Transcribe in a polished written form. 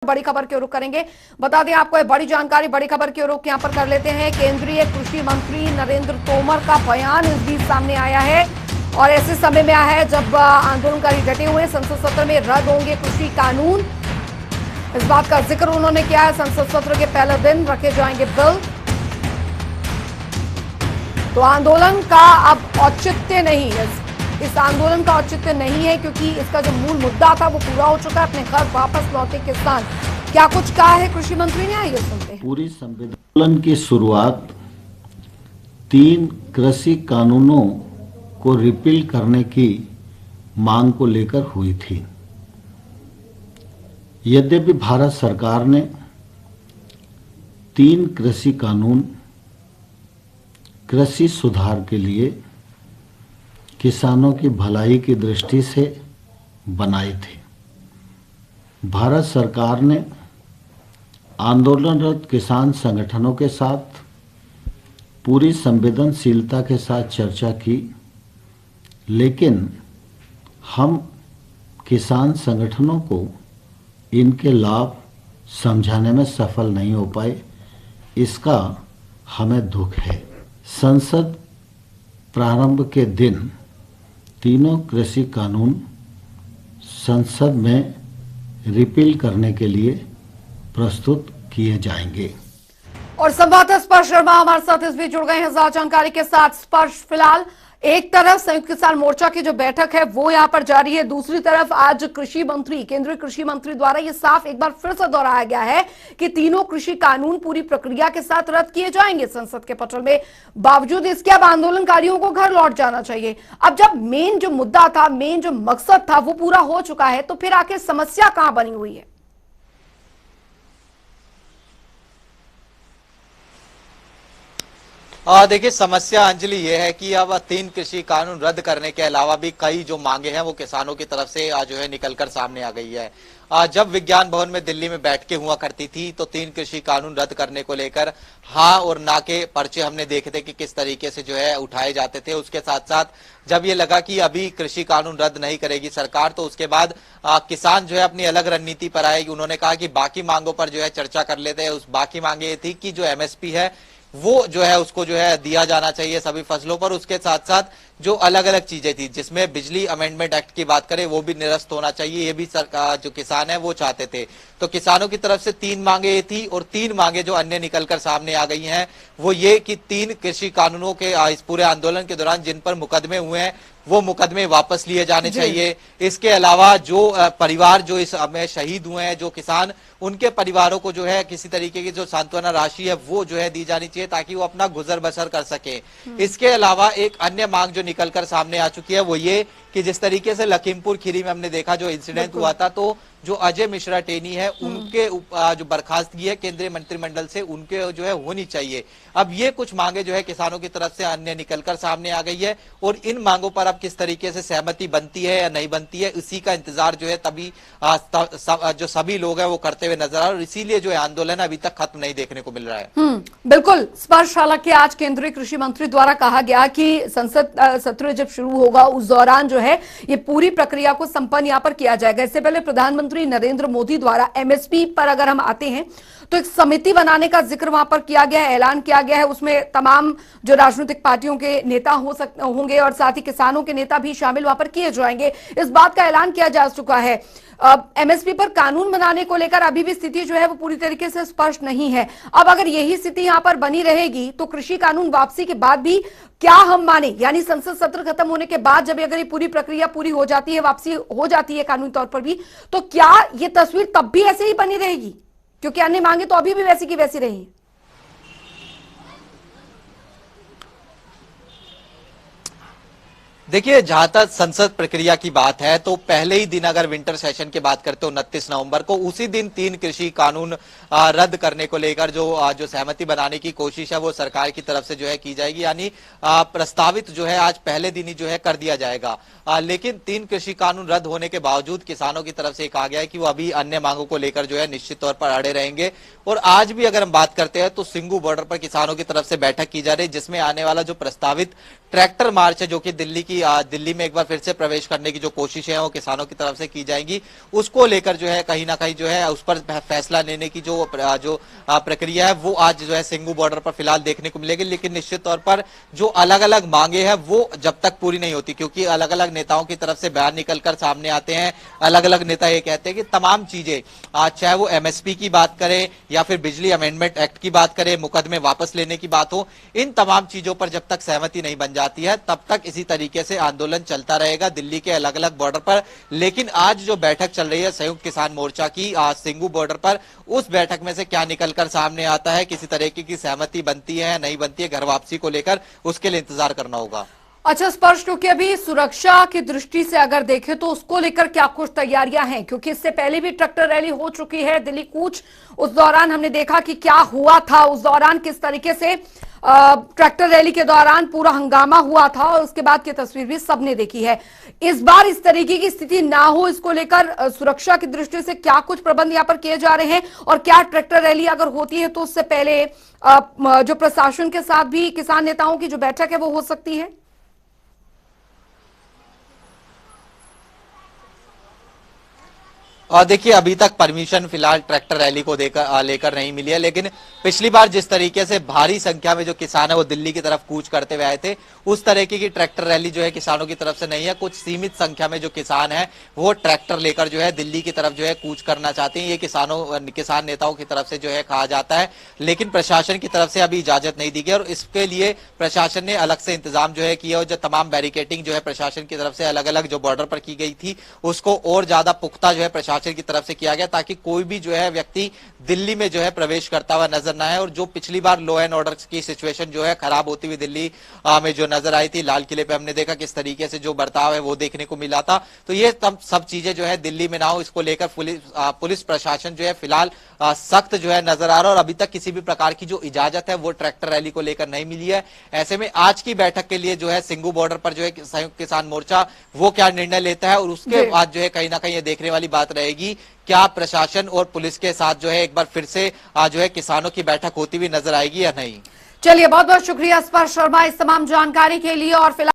बड़ी खबर की ओर रुख करेंगे। बता दें आपको बड़ी जानकारी, बड़ी खबर की ओर रुख यहां पर कर लेते हैं। केंद्रीय कृषि मंत्री नरेंद्र तोमर का बयान इस बीच सामने आया है और ऐसे समय में आया है जब आंदोलनकारी डटे हुए संसद सत्र में रद्द होंगे कृषि कानून। इस बात का जिक्र उन्होंने किया है। संसद सत्र के पहले दिन रखे जाएंगे बिल। तो आंदोलन का अब औचित्य नहीं है, इस आंदोलन का औचित्य नहीं है क्योंकि इसका जो मूल मुद्दा था वो पूरा हो चुका है। अपने घर वापस लौटे किसान, क्या कुछ कहा है कृषि मंत्री ने, आइए सुनते हैं। पूरी आंदोलन की शुरुआत 3 कृषि कानूनों को रिपील करने की मांग को लेकर हुई थी। यद्यपि भारत सरकार ने 3 कृषि कानून कृषि सुधार के लिए किसानों की भलाई की दृष्टि से बनाए थे, भारत सरकार ने आंदोलनरत किसान संगठनों के साथ पूरी संवेदनशीलता के साथ चर्चा की, लेकिन हम किसान संगठनों को इनके लाभ समझाने में सफल नहीं हो पाए। इसका हमें दुख है। संसद प्रारंभ के दिन तीनों कृषि कानून संसद में रिपील करने के लिए प्रस्तुत किए जाएंगे। और संवाददाता स्पर्श शर्मा हमारे साथ इस बीच जुड़ गए हैं ज्यादा जानकारी के साथ। स्पर्श, फिलहाल एक तरफ संयुक्त किसान मोर्चा की जो बैठक है वो यहां पर जारी है, दूसरी तरफ आज कृषि मंत्री, केंद्रीय कृषि मंत्री द्वारा ये साफ एक बार फिर से दोहराया गया है कि तीनों कृषि कानून पूरी प्रक्रिया के साथ रद्द किए जाएंगे संसद के पटल में। बावजूद इसके अब आंदोलनकारियों को घर लौट जाना चाहिए। अब जब मेन जो मुद्दा था, मेन जो मकसद था वो पूरा हो चुका है, तो फिर आखिर समस्या कहां बनी हुई है? देखिए, समस्या अंजलि ये है कि अब 3 कृषि कानून रद्द करने के अलावा भी कई जो मांगे हैं वो किसानों की तरफ से जो है निकलकर सामने आ गई है। जब विज्ञान भवन में दिल्ली में बैठ के हुआ करती थी तो 3 कृषि कानून रद्द करने को लेकर हाँ और ना के पर्चे हमने देखे थे कि किस तरीके से जो है उठाए जाते थे। उसके साथ साथ जब ये लगा कि अभी कृषि कानून रद्द नहीं करेगी सरकार, तो उसके बाद किसान जो है अपनी अलग रणनीति पर आएगी। उन्होंने कहा कि बाकी मांगों पर जो है चर्चा कर लेते हैं। उस बाकी मांगे ये थी कि जो एमएसपी है वो जो है उसको जो है दिया जाना चाहिए सभी फसलों पर। उसके साथ साथ जो अलग अलग चीजें थी, जिसमें बिजली अमेंडमेंट एक्ट की बात करें वो भी निरस्त होना चाहिए, ये भी सरकार जो किसान है वो चाहते थे। तो किसानों की तरफ से 3 मांगे ये थी और 3 मांगे जो अन्य निकलकर सामने आ गई हैं वो ये कि 3 कृषि कानूनों के इस पूरे आंदोलन के दौरान जिन पर मुकदमे हुए हैं वो मुकदमे वापस लिए जाने चाहिए। इसके अलावा जो परिवार जो इस में शहीद हुए हैं, जो किसान, उनके परिवारों को जो है किसी तरीके की जो सांत्वना राशि है वो जो है दी जानी चाहिए ताकि वो अपना गुजर बसर कर सके। इसके अलावा एक अन्य मांग जो निकलकर सामने आ चुकी है वो ये कि जिस तरीके से लखीमपुर खीरी में हमने देखा जो इंसिडेंट हुआ था, तो जो अजय मिश्रा टेनी है उनके जो बर्खास्तगी है केंद्रीय मंत्रिमंडल से, उनके जो है होनी चाहिए। अब ये कुछ मांगे जो है किसानों की तरफ से अन्य निकलकर सामने आ गई है और इन मांगों पर अब किस तरीके से सहमति बनती है या नहीं बनती है, इसी का इंतजार जो है तभी जो सभी लोग हैं वो करते हुए नजर आ रहे हैं और इसीलिए जो है आंदोलन अभी तक खत्म नहीं देखने को मिल रहा है। बिल्कुल स्पर्श, हालांकि आज केंद्रीय कृषि मंत्री द्वारा कहा गया कि संसद सत्र जब शुरू होगा उस दौरान जो है ये पूरी प्रक्रिया को संपन्न यहां पर किया जाएगा। इससे पहले प्रधानमंत्री नरेंद्र मोदी द्वारा एमएसपी पर अगर हम आते हैं तो एक समिति बनाने का जिक्र वहां पर किया गया है, ऐलान किया गया है। उसमें तमाम जो राजनीतिक पार्टियों के नेता होंगे और साथ ही किसानों के नेता भी शामिल वहां पर किए जाएंगे। इस बात का ऐलान किया जा चुका है। एमएसपी पर कानून बनाने को लेकर अभी भी स्थिति जो है वो पूरी तरीके से स्पष्ट नहीं है। अब अगर यही स्थिति यहां पर बनी रहेगी तो कृषि कानून वापसी के बाद भी क्या हम माने, यानी संसद सत्र खत्म होने के बाद जब अगर ये पूरी प्रक्रिया पूरी हो जाती है, वापसी हो जाती है कानूनी तौर पर भी, तो क्या ये तस्वीर तब भी ऐसे ही बनी रहेगी? क्योंकि अन्य मांगे तो अभी भी वैसी की वैसी रही। देखिए, जहां तक संसद प्रक्रिया की बात है तो पहले ही दिन अगर विंटर सेशन की बात करते हो 29 नवंबर को, उसी दिन 3 कृषि कानून रद्द करने को लेकर जो सहमति बनाने की कोशिश है वो सरकार की तरफ से जो है की जाएगी, यानी प्रस्तावित जो है आज पहले दिन ही जो है कर दिया जाएगा। लेकिन 3 कृषि कानून रद्द होने के बावजूद किसानों की तरफ से कहा गया है कि वो अभी अन्य मांगों को लेकर जो है निश्चित तौर पर अड़े रहेंगे। और आज भी अगर हम बात करते हैं तो सिंगू बॉर्डर पर किसानों की तरफ से बैठक की जा रही है, जिसमें आने वाला जो प्रस्तावित ट्रैक्टर मार्च है जो कि दिल्ली की दिल्ली में एक बार फिर से प्रवेश करने की जो कोशिशें हैं वो किसानों की तरफ से की जाएंगी, उसको लेकर जो है कहीं ना कहीं जो है उस पर फैसला लेने की जो प्रक्रिया है वो आज जो है सिंघू बॉर्डर पर फिलहाल देखने को मिलेगी। लेकिन निश्चित तौर पर जो अलग अलग मांगे हैं वो जब तक पूरी नहीं होती, क्योंकि अलग अलग नेताओं की तरफ से बयान निकलकर सामने आते हैं, अलग अलग नेता ये कहते हैं कि तमाम चीजें चाहे वो एमएसपी की बात करें या फिर बिजली अमेंडमेंट एक्ट की बात करें, मुकदमे वापस लेने की बात हो, इन तमाम चीजों पर जब तक सहमति नहीं बन जाती है तब तक इसी तरीके से आंदोलन चलता रहेगा दिल्ली के अलग अलग बॉर्डर पर। लेकिन आज जो बैठक चल रही है संयुक्त किसान मोर्चा की सिंघू बॉर्डर पर, उस बैठक में से क्या निकलकर सामने आता है, किसी तरीके की सहमति बनती है या नहीं बनती है घर वापसी को लेकर, उसके लिए इंतजार करना होगा। अच्छा स्पर्श, क्योंकि अभी सुरक्षा की दृष्टि से अगर देखें तो उसको लेकर क्या कुछ तैयारियां हैं, क्योंकि इससे पहले भी ट्रैक्टर रैली हो चुकी है दिल्ली कूच, उस दौरान हमने देखा कि क्या हुआ था, उस दौरान किस तरीके से ट्रैक्टर रैली के दौरान पूरा हंगामा हुआ था और उसके बाद की तस्वीर भी सबने देखी है। इस बार इस तरीके की स्थिति ना हो, इसको लेकर सुरक्षा की दृष्टि से क्या कुछ प्रबंध यहाँ पर किए जा रहे हैं, और क्या ट्रैक्टर रैली अगर होती है तो उससे पहले जो प्रशासन के साथ भी किसान नेताओं की जो बैठक है वो हो सकती है? और देखिए अभी तक परमिशन फिलहाल ट्रैक्टर रैली को लेकर नहीं मिली है, लेकिन पिछली बार जिस तरीके से भारी संख्या में जो किसान है वो दिल्ली की तरफ कूच करते हुए आए थे, उस तरीके की ट्रैक्टर रैली जो है किसानों की तरफ से नहीं है। कुछ सीमित संख्या में जो किसान है वो ट्रैक्टर लेकर जो है दिल्ली की तरफ जो है कूच करना चाहते हैं, ये किसान नेताओं की तरफ से जो है कहा जाता है। लेकिन प्रशासन की तरफ से अभी इजाजत नहीं दी गई और इसके लिए प्रशासन ने अलग से इंतजाम जो है किया और जो तमाम बैरिकेटिंग जो है प्रशासन की तरफ से अलग अलग जो बॉर्डर पर की गई थी उसको और ज्यादा पुख्ता जो है प्रशासन की तरफ से किया गया, ताकि कोई भी जो है व्यक्ति दिल्ली में जो है प्रवेश करता हुआ नजर ना आए। और जो पिछली बार लॉ एंड ऑर्डर की सिचुएशन जो है खराब होती हुई दिल्ली में जो नजर आई थी, लाल किले पे हमने देखा किस तरीके से जो बर्ताव है वो देखने को मिला था, तो ये सब चीजें जो है दिल्ली में ना हो, इसको लेकर पुलिस प्रशासन जो है फिलहाल सख्त जो है नजर आ रहा है। और अभी तक किसी भी प्रकार की जो इजाजत है वो ट्रैक्टर रैली को लेकर नहीं मिली है। ऐसे में आज की बैठक के लिए जो है सिंघू बॉर्डर पर जो है संयुक्त किसान मोर्चा वो क्या निर्णय लेता है, और उसके बाद जो है कहीं ना कहीं ये देखने वाली बात रहेगी क्या प्रशासन और पुलिस के साथ जो है एक बार फिर से जो है किसानों की बैठक होती हुई नजर आएगी या नहीं। चलिए बहुत बहुत शुक्रिया स्पर्श शर्मा इस तमाम जानकारी के लिए। और फिलहाल